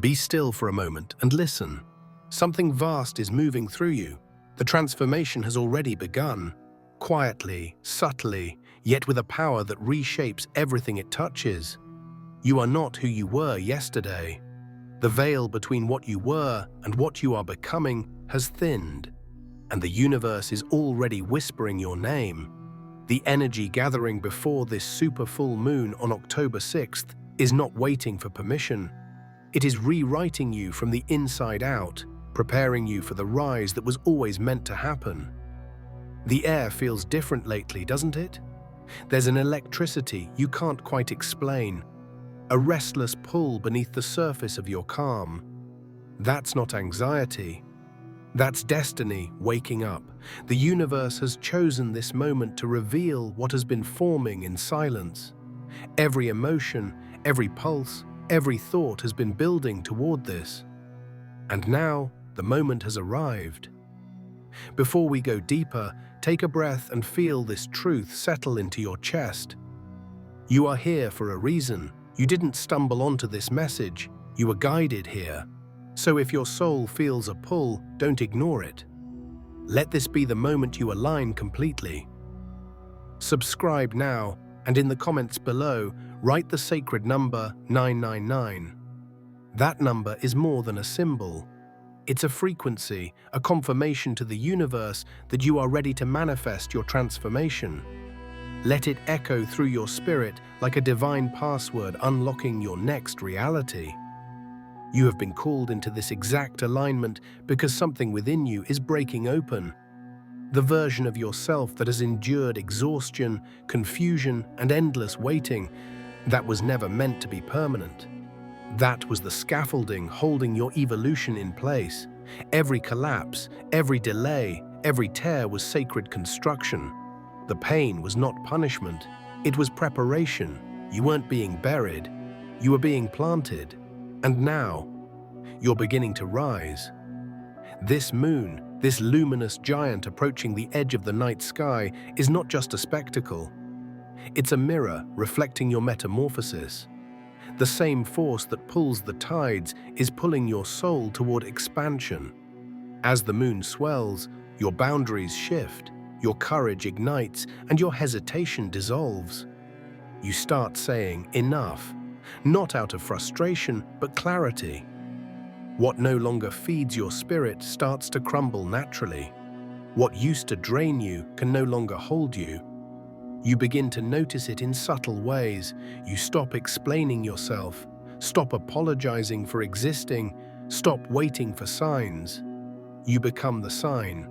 Be still for a moment and listen. Something vast is moving through you. The transformation has already begun. Quietly, subtly, yet with a power that reshapes everything it touches. You are not who you were yesterday. The veil between what you were and what you are becoming has thinned, and the universe is already whispering your name. The energy gathering before this super full moon on October 6th is not waiting for permission. It is rewriting you from the inside out, preparing you for the rise that was always meant to happen. The air feels different lately, doesn't it? There's an electricity you can't quite explain, a restless pull beneath the surface of your calm. That's not anxiety. That's destiny waking up. The universe has chosen this moment to reveal what has been forming in silence. Every emotion, every pulse, every thought has been building toward this. And now, the moment has arrived. Before we go deeper, take a breath and feel this truth settle into your chest. You are here for a reason. You didn't stumble onto this message. You were guided here. So if your soul feels a pull, don't ignore it. Let this be the moment you align completely. Subscribe now, and in the comments below, write the sacred number 999. That number is more than a symbol. It's a frequency, a confirmation to the universe that you are ready to manifest your transformation. Let it echo through your spirit like a divine password unlocking your next reality. You have been called into this exact alignment because something within you is breaking open. The version of yourself that has endured exhaustion, confusion, and endless waiting, that was never meant to be permanent. That was the scaffolding holding your evolution in place. Every collapse, every delay, every tear was sacred construction. The pain was not punishment. It was preparation. You weren't being buried. You were being planted. And now, you're beginning to rise. This moon, this luminous giant approaching the edge of the night sky, is not just a spectacle. It's a mirror reflecting your metamorphosis. The same force that pulls the tides is pulling your soul toward expansion. As the moon swells, your boundaries shift, your courage ignites, and your hesitation dissolves. You start saying, enough, not out of frustration, but clarity. What no longer feeds your spirit starts to crumble naturally. What used to drain you can no longer hold you. You begin to notice it in subtle ways. You stop explaining yourself, stop apologizing for existing, stop waiting for signs. You become the sign.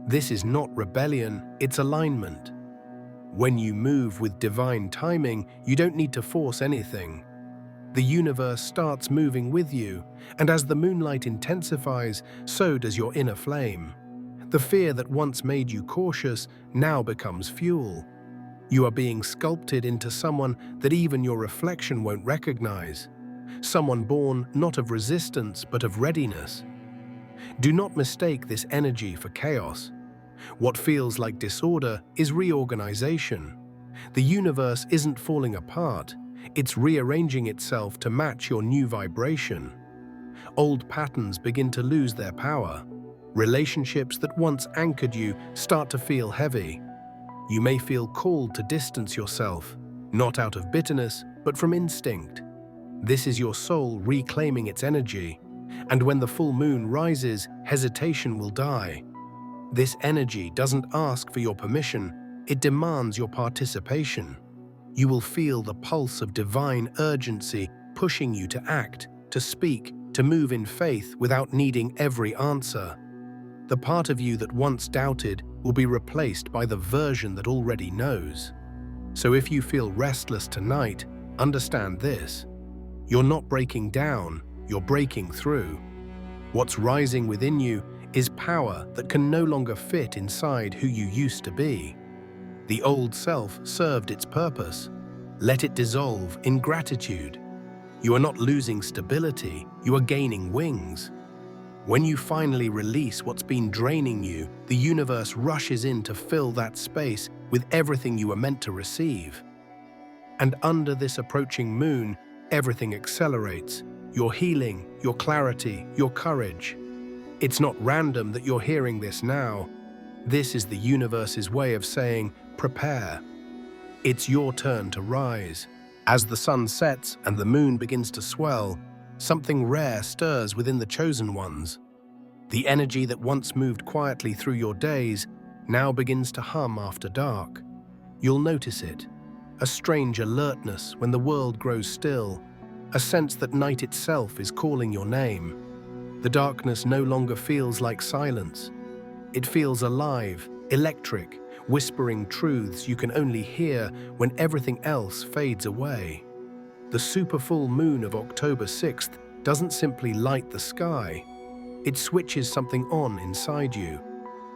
This is not rebellion, it's alignment. When you move with divine timing, you don't need to force anything. The universe starts moving with you, and as the moonlight intensifies, so does your inner flame. The fear that once made you cautious now becomes fuel. You are being sculpted into someone that even your reflection won't recognize. Someone born not of resistance, but of readiness. Do not mistake this energy for chaos. What feels like disorder is reorganization. The universe isn't falling apart. It's rearranging itself to match your new vibration. Old patterns begin to lose their power. Relationships that once anchored you start to feel heavy. You may feel called to distance yourself, not out of bitterness, but from instinct. This is your soul reclaiming its energy, and when the full moon rises, hesitation will die. This energy doesn't ask for your permission, it demands your participation. You will feel the pulse of divine urgency pushing you to act, to speak, to move in faith without needing every answer. The part of you that once doubted will be replaced by the version that already knows. So if you feel restless tonight, understand this. You're not breaking down, you're breaking through. What's rising within you is power that can no longer fit inside who you used to be. The old self served its purpose. Let it dissolve in gratitude. You are not losing stability, you are gaining wings. When you finally release what's been draining you, the universe rushes in to fill that space with everything you were meant to receive. And under this approaching moon, everything accelerates. your healing, your clarity, your courage. It's not random that you're hearing this now. This is the universe's way of saying, prepare. It's your turn to rise. As the sun sets and the moon begins to swell, something rare stirs within the chosen ones. The energy that once moved quietly through your days now begins to hum after dark. You'll notice it, a strange alertness when the world grows still, a sense that night itself is calling your name. The darkness no longer feels like silence. It feels alive, electric, whispering truths you can only hear when everything else fades away. The super full moon of October 6th doesn't simply light the sky. It switches something on inside you.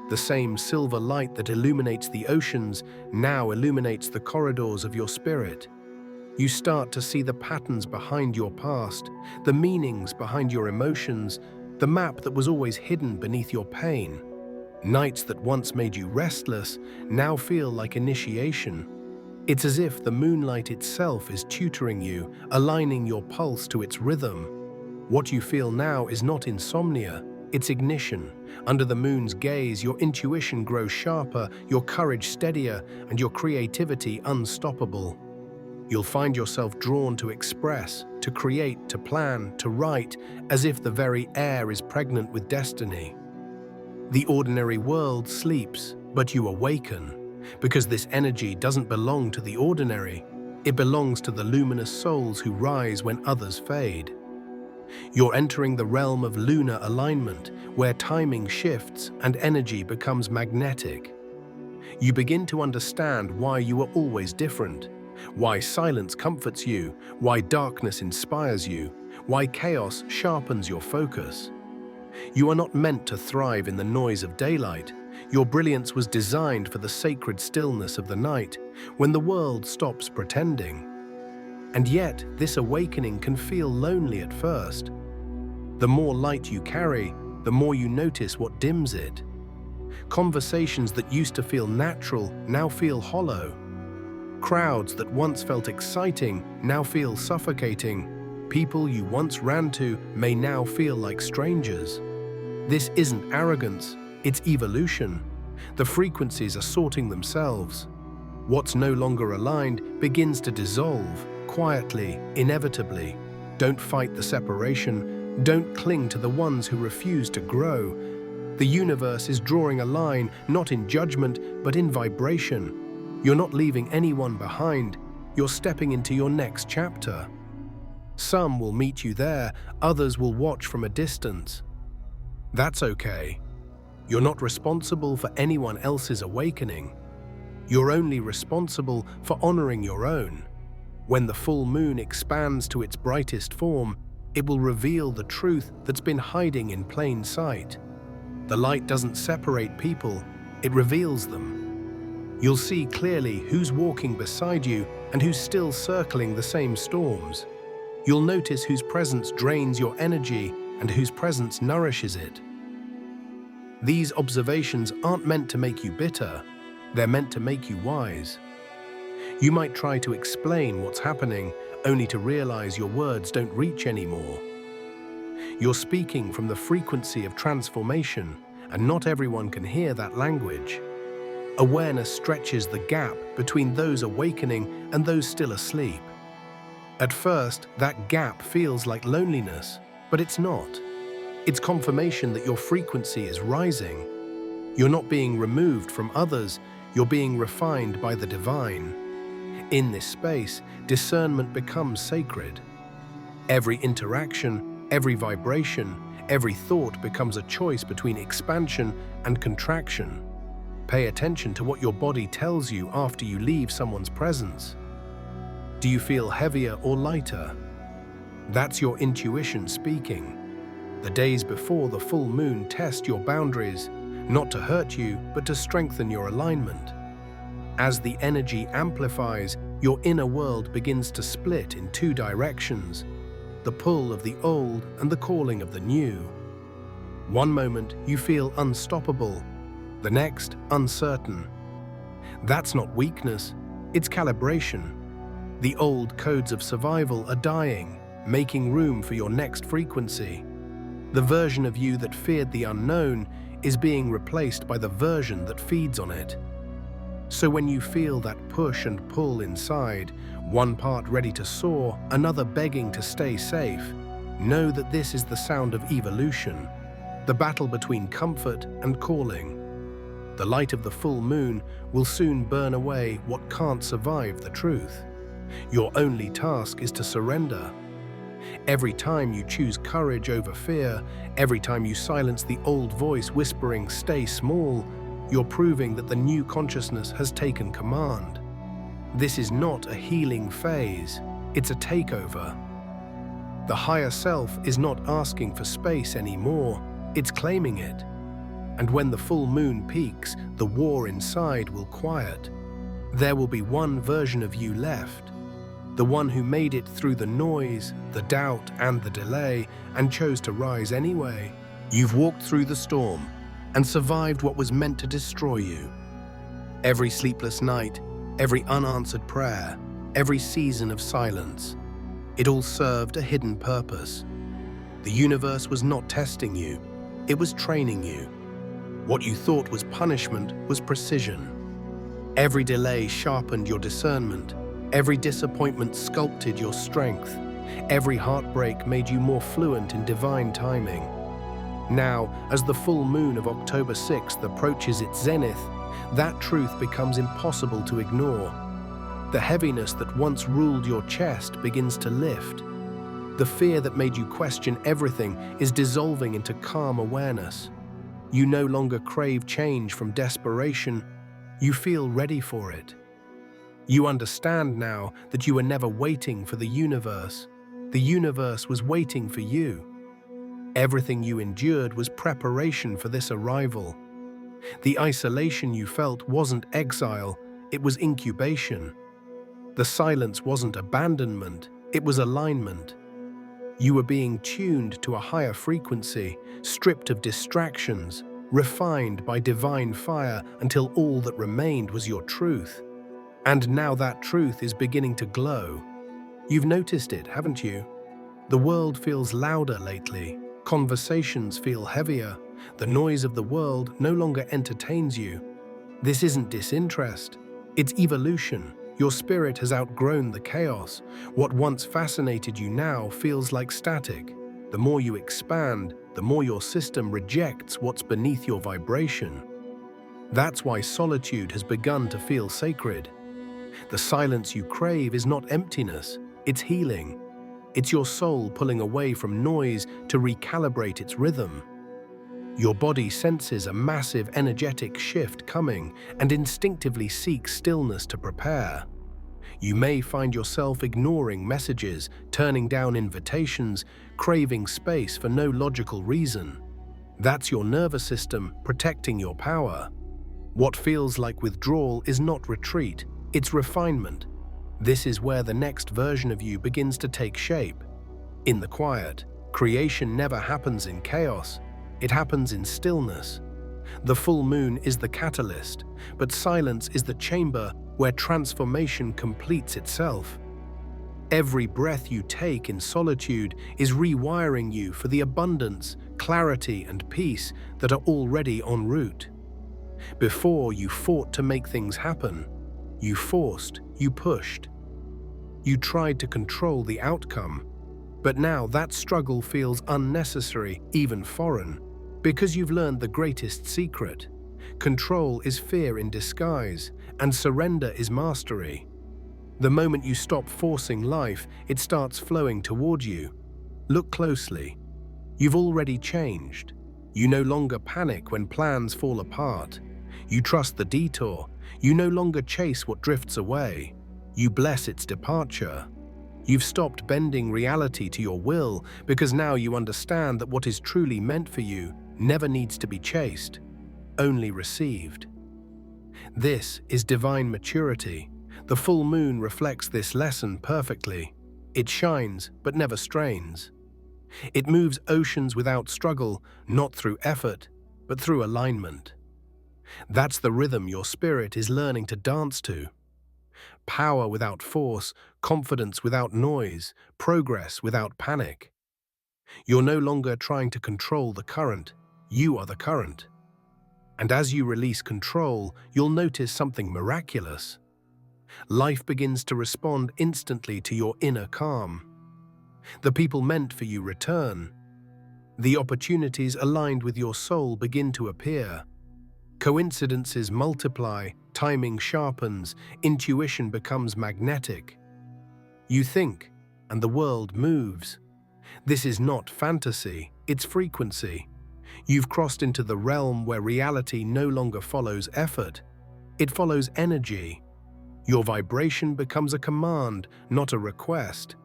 The same silver light that illuminates the oceans now illuminates the corridors of your spirit. You start to see the patterns behind your past, the meanings behind your emotions, the map that was always hidden beneath your pain. Nights that once made you restless now feel like initiation. It's as if the moonlight itself is tutoring you, aligning your pulse to its rhythm. What you feel now is not insomnia, it's ignition. Under the moon's gaze, your intuition grows sharper, your courage steadier, and your creativity unstoppable. You'll find yourself drawn to express, to create, to plan, to write, as if the very air is pregnant with destiny. The ordinary world sleeps, but you awaken, because this energy doesn't belong to the ordinary. It belongs to the luminous souls who rise when others fade. You're entering the realm of lunar alignment, where timing shifts and energy becomes magnetic. You begin to understand why you are always different, why silence comforts you, why darkness inspires you, why chaos sharpens your focus. You are not meant to thrive in the noise of daylight. Your brilliance was designed for the sacred stillness of the night, when the world stops pretending. And yet, this awakening can feel lonely at first. The more light you carry, the more you notice what dims it. Conversations that used to feel natural now feel hollow. Crowds that once felt exciting now feel suffocating. People you once ran to may now feel like strangers. This isn't arrogance, it's evolution. The frequencies are sorting themselves. What's no longer aligned begins to dissolve, quietly, inevitably. Don't fight the separation. Don't cling to the ones who refuse to grow. The universe is drawing a line, not in judgment, but in vibration. You're not leaving anyone behind. You're stepping into your next chapter. Some will meet you there, others will watch from a distance. That's okay. You're not responsible for anyone else's awakening. You're only responsible for honoring your own. When the full moon expands to its brightest form, it will reveal the truth that's been hiding in plain sight. The light doesn't separate people, it reveals them. You'll see clearly who's walking beside you and who's still circling the same storms. You'll notice whose presence drains your energy and whose presence nourishes it. These observations aren't meant to make you bitter, they're meant to make you wise. You might try to explain what's happening, only to realize your words don't reach anymore. You're speaking from the frequency of transformation, and not everyone can hear that language. Awareness stretches the gap between those awakening and those still asleep. At first, that gap feels like loneliness, but it's not. It's confirmation that your frequency is rising. You're not being removed from others, you're being refined by the divine. In this space, discernment becomes sacred. Every interaction, every vibration, every thought becomes a choice between expansion and contraction. Pay attention to what your body tells you after you leave someone's presence. Do you feel heavier or lighter? That's your intuition speaking. The days before the full moon test your boundaries, not to hurt you, but to strengthen your alignment. As the energy amplifies, your inner world begins to split in two directions, the pull of the old and the calling of the new. One moment you feel unstoppable, the next uncertain. That's not weakness, it's calibration. The old codes of survival are dying, making room for your next frequency. The version of you that feared the unknown is being replaced by the version that feeds on it. So when you feel that push and pull inside, one part ready to soar, another begging to stay safe, know that this is the sound of evolution, the battle between comfort and calling. The light of the full moon will soon burn away what can't survive the truth. Your only task is to surrender. Every time you choose courage over fear, every time you silence the old voice whispering, "Stay small," you're proving that the new consciousness has taken command. This is not a healing phase, it's a takeover. The higher self is not asking for space anymore, it's claiming it. And when the full moon peaks, the war inside will quiet. There will be one version of you left, the one who made it through the noise, the doubt, and the delay, and chose to rise anyway. You've walked through the storm and survived what was meant to destroy you. Every sleepless night, every unanswered prayer, every season of silence, it all served a hidden purpose. The universe was not testing you, it was training you. What you thought was punishment was precision. Every delay sharpened your discernment. Every disappointment sculpted your strength. Every heartbreak made you more fluent in divine timing. Now, as the full moon of October 6th approaches its zenith, that truth becomes impossible to ignore. The heaviness that once ruled your chest begins to lift. The fear that made you question everything is dissolving into calm awareness. You no longer crave change from desperation, you feel ready for it. You understand now that you were never waiting for the universe was waiting for you. Everything you endured was preparation for this arrival. The isolation you felt wasn't exile, it was incubation. The silence wasn't abandonment, it was alignment. You were being tuned to a higher frequency, stripped of distractions, refined by divine fire until all that remained was your truth. And now that truth is beginning to glow. You've noticed it, haven't you? The world feels louder lately. Conversations feel heavier. The noise of the world no longer entertains you. This isn't disinterest. It's evolution. Your spirit has outgrown the chaos. What once fascinated you now feels like static. The more you expand, the more your system rejects what's beneath your vibration. That's why solitude has begun to feel sacred. The silence you crave is not emptiness, it's healing. It's your soul pulling away from noise to recalibrate its rhythm. Your body senses a massive energetic shift coming and instinctively seeks stillness to prepare. You may find yourself ignoring messages, turning down invitations, craving space for no logical reason. That's your nervous system protecting your power. What feels like withdrawal is not retreat, it's refinement. This is where the next version of you begins to take shape. In the quiet, creation never happens in chaos, it happens in stillness. The full moon is the catalyst, but silence is the chamber where transformation completes itself. Every breath you take in solitude is rewiring you for the abundance, clarity, and peace that are already en route. Before, you fought to make things happen. You forced, you pushed. You tried to control the outcome. But now that struggle feels unnecessary, even foreign, because you've learned the greatest secret. Control is fear in disguise, and surrender is mastery. The moment you stop forcing life, it starts flowing toward you. Look closely. You've already changed. You no longer panic when plans fall apart. You trust the detour. You no longer chase what drifts away. You bless its departure. You've stopped bending reality to your will because now you understand that what is truly meant for you never needs to be chased, only received. This is divine maturity. The full moon reflects this lesson perfectly. It shines but never strains. It moves oceans without struggle, not through effort, but through alignment. That's the rhythm your spirit is learning to dance to. Power without force, confidence without noise, progress without panic. You're no longer trying to control the current, you are the current. And as you release control, you'll notice something miraculous. Life begins to respond instantly to your inner calm. The people meant for you return. The opportunities aligned with your soul begin to appear. Coincidences multiply, timing sharpens, intuition becomes magnetic. You think, and the world moves. This is not fantasy, it's frequency. You've crossed into the realm where reality no longer follows effort. It follows energy. Your vibration becomes a command, not a request.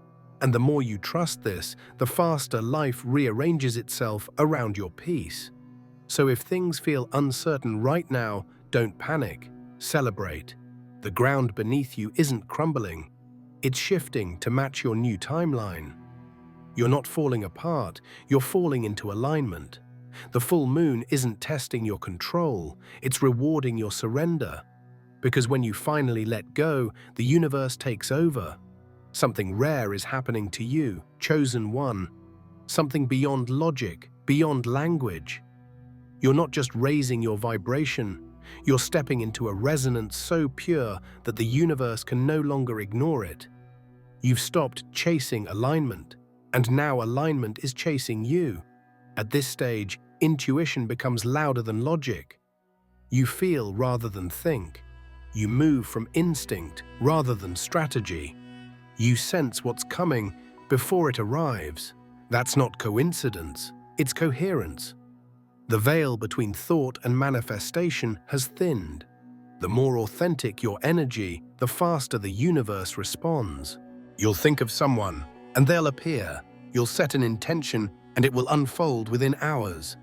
And the more you trust this, the faster life rearranges itself around your peace. So if things feel uncertain right now, don't panic, celebrate. The ground beneath you isn't crumbling. It's shifting to match your new timeline. You're not falling apart, you're falling into alignment. The full moon isn't testing your control, it's rewarding your surrender. Because when you finally let go, the universe takes over. Something rare is happening to you, chosen one. Something beyond logic, beyond language. You're not just raising your vibration, you're stepping into a resonance so pure that the universe can no longer ignore it. You've stopped chasing alignment, and now alignment is chasing you. At this stage, intuition becomes louder than logic. You feel rather than think. You move from instinct rather than strategy. You sense what's coming before it arrives. That's not coincidence, it's coherence. The veil between thought and manifestation has thinned. The more authentic your energy, the faster the universe responds. You'll think of someone, and they'll appear. You'll set an intention, and it will unfold within hours.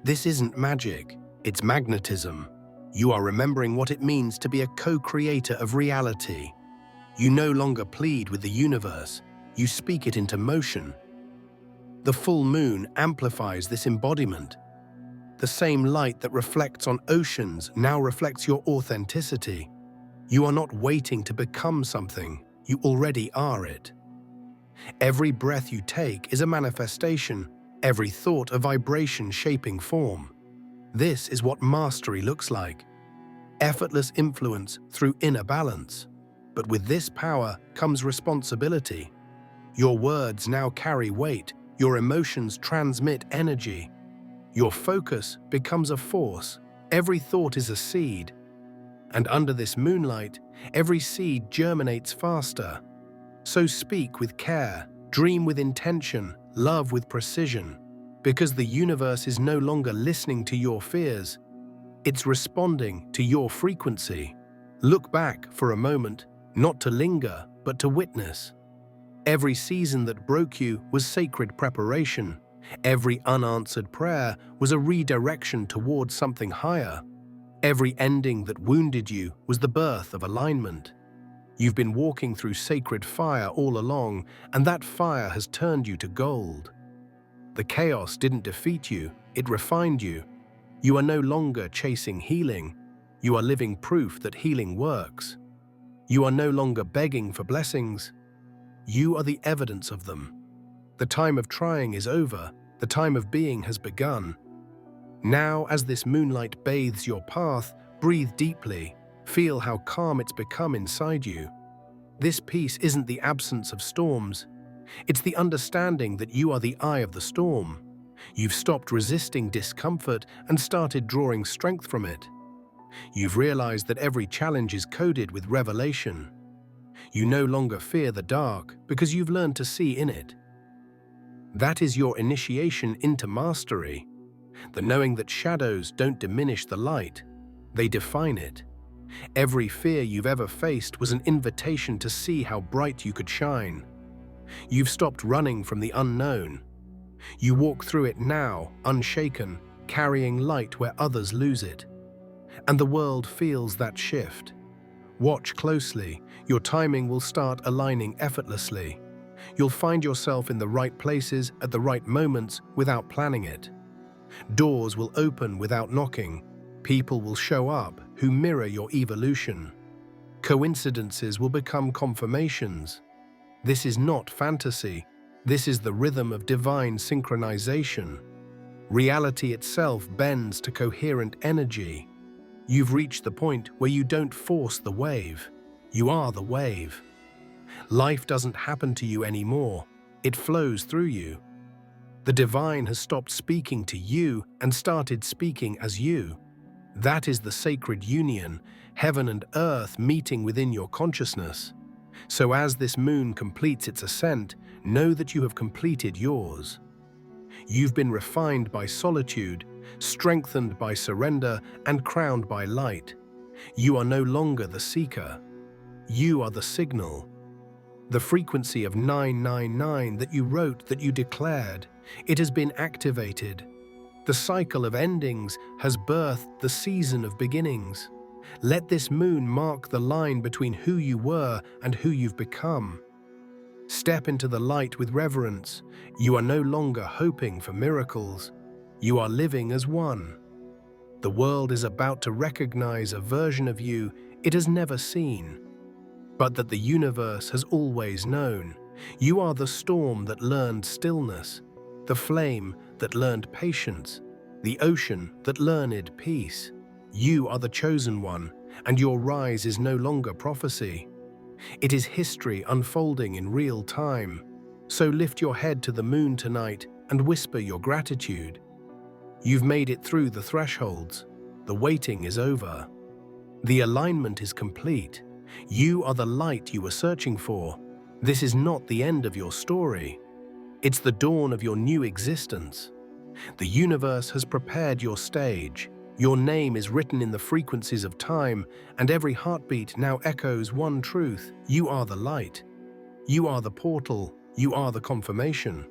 This isn't magic, it's magnetism. You are remembering what it means to be a co-creator of reality. You no longer plead with the universe, you speak it into motion. The full moon amplifies this embodiment. The same light that reflects on oceans now reflects your authenticity. You are not waiting to become something, you already are it. Every breath you take is a manifestation, every thought a vibration shaping form. This is what mastery looks like. Effortless influence through inner balance. But with this power comes responsibility. Your words now carry weight, your emotions transmit energy. Your focus becomes a force, every thought is a seed. And under this moonlight, every seed germinates faster. So speak with care, dream with intention, love with precision. Because the universe is no longer listening to your fears, it's responding to your frequency. Look back for a moment, not to linger, but to witness. Every season that broke you was sacred preparation. Every unanswered prayer was a redirection towards something higher. Every ending that wounded you was the birth of alignment. You've been walking through sacred fire all along, and that fire has turned you to gold. The chaos didn't defeat you, it refined you. You are no longer chasing healing. You are living proof that healing works. You are no longer begging for blessings. You are the evidence of them. The time of trying is over. The time of being has begun. Now, as this moonlight bathes your path, breathe deeply. Feel how calm it's become inside you. This peace isn't the absence of storms. It's the understanding that you are the eye of the storm. You've stopped resisting discomfort and started drawing strength from it. You've realized that every challenge is coded with revelation. You no longer fear the dark because you've learned to see in it. That is your initiation into mastery. The knowing that shadows don't diminish the light, they define it. Every fear you've ever faced was an invitation to see how bright you could shine. You've stopped running from the unknown. You walk through it now, unshaken, carrying light where others lose it. And the world feels that shift. Watch closely, your timing will start aligning effortlessly. You'll find yourself in the right places at the right moments without planning it. Doors will open without knocking. People will show up who mirror your evolution. Coincidences will become confirmations. This is not fantasy. This is the rhythm of divine synchronization. Reality itself bends to coherent energy. You've reached the point where you don't force the wave. You are the wave. Life doesn't happen to you anymore. It flows through you. The divine has stopped speaking to you and started speaking as you. That is the sacred union, heaven and earth meeting within your consciousness. So as this moon completes its ascent, know that you have completed yours. You've been refined by solitude, strengthened by surrender, and crowned by light. You are no longer the seeker. You are the signal. The frequency of 999 that you wrote, that you declared, it has been activated. The cycle of endings has birthed the season of beginnings. Let this moon mark the line between who you were and who you've become. Step into the light with reverence. You are no longer hoping for miracles. You are living as one. The world is about to recognize a version of you it has never seen, but that the universe has always known. You are the storm that learned stillness, the flame that learned patience, the ocean that learned peace. You are the chosen one, and your rise is no longer prophecy. It is history unfolding in real time. So lift your head to the moon tonight and whisper your gratitude. You've made it through the thresholds. The waiting is over. The alignment is complete. You are the light you were searching for. This is not the end of your story. It's the dawn of your new existence. The universe has prepared your stage. Your name is written in the frequencies of time, and every heartbeat now echoes one truth: you are the light. You are the portal. You are the confirmation.